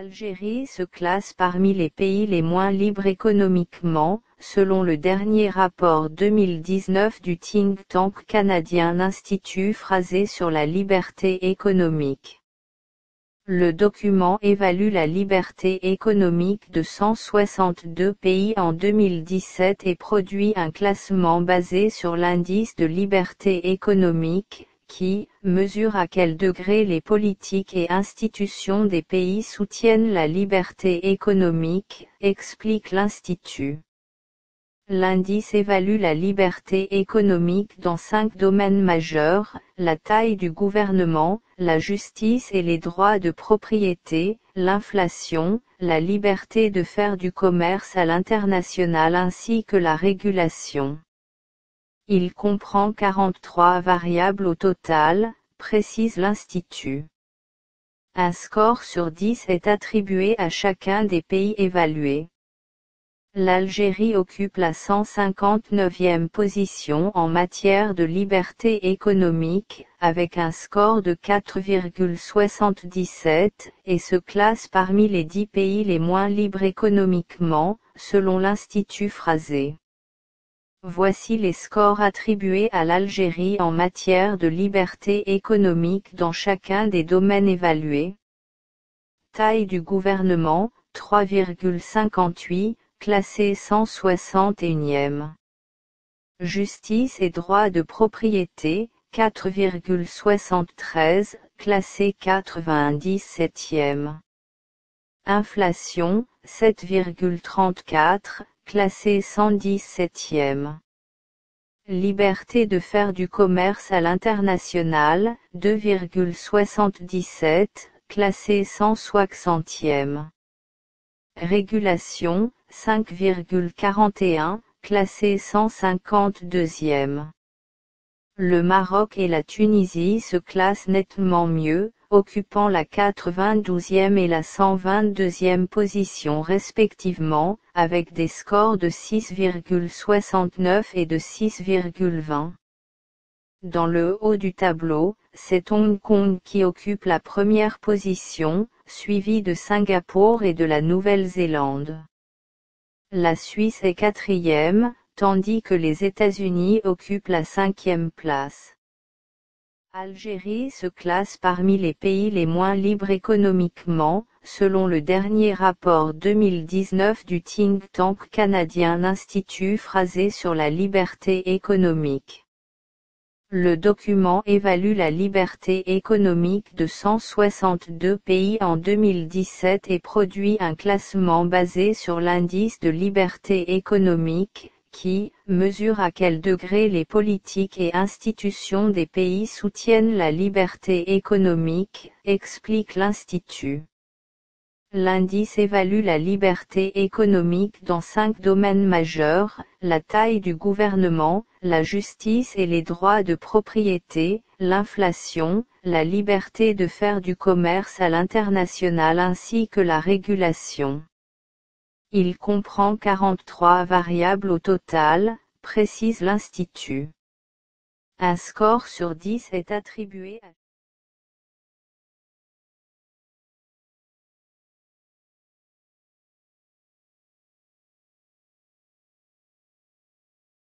L'Algérie se classe parmi les pays les moins libres économiquement, selon le dernier rapport 2019 du think tank canadien l'Institut Fraser sur la liberté économique. Le document évalue la liberté économique de 162 pays en 2017 et produit un classement basé sur l'indice de liberté économique, qui mesure à quel degré les politiques et institutions des pays soutiennent la liberté économique, explique l'Institut. L'indice évalue la liberté économique dans 5 domaines majeurs, la taille du gouvernement, la justice et les droits de propriété, l'inflation, la liberté de faire du commerce à l'international ainsi que la régulation. Il comprend 43 variables au total, précise l'Institut. Un score sur 10 est attribué à chacun des pays évalués. L'Algérie occupe la 159e position en matière de liberté économique, avec un score de 4,77, et se classe parmi les 10 pays les moins libres économiquement, selon l'Institut Fraser. Voici les scores attribués à l'Algérie en matière de liberté économique dans chacun des domaines évalués. Taille du gouvernement, 3,58. Classé 161e. Justice et droit de propriété, 4,73, classé 97e. Inflation, 7,34, classé 117e. Liberté de faire du commerce à l'international, 2,77, classé 160e. Régulation, 5,41, classé 152e. Le Maroc et la Tunisie se classent nettement mieux, occupant la 92e et la 122e position respectivement, avec des scores de 6,69 et de 6,20. Dans le haut du tableau, c'est Hong Kong qui occupe la première position, suivi de Singapour et de la Nouvelle-Zélande. La Suisse est 4e, tandis que les États-Unis occupent la 5e place. Algérie se classe parmi les pays les moins libres économiquement, selon le dernier rapport 2019 du think tank canadien l'Institut Fraser sur la liberté économique. Le document évalue la liberté économique de 162 pays en 2017 et produit un classement basé sur l'indice de liberté économique, qui mesure à quel degré les politiques et institutions des pays soutiennent la liberté économique, explique l'Institut. L'indice évalue la liberté économique dans 5 domaines majeurs, la taille du gouvernement, la justice et les droits de propriété, l'inflation, la liberté de faire du commerce à l'international ainsi que la régulation. Il comprend 43 variables au total, précise l'Institut. Un score sur 10 est attribué à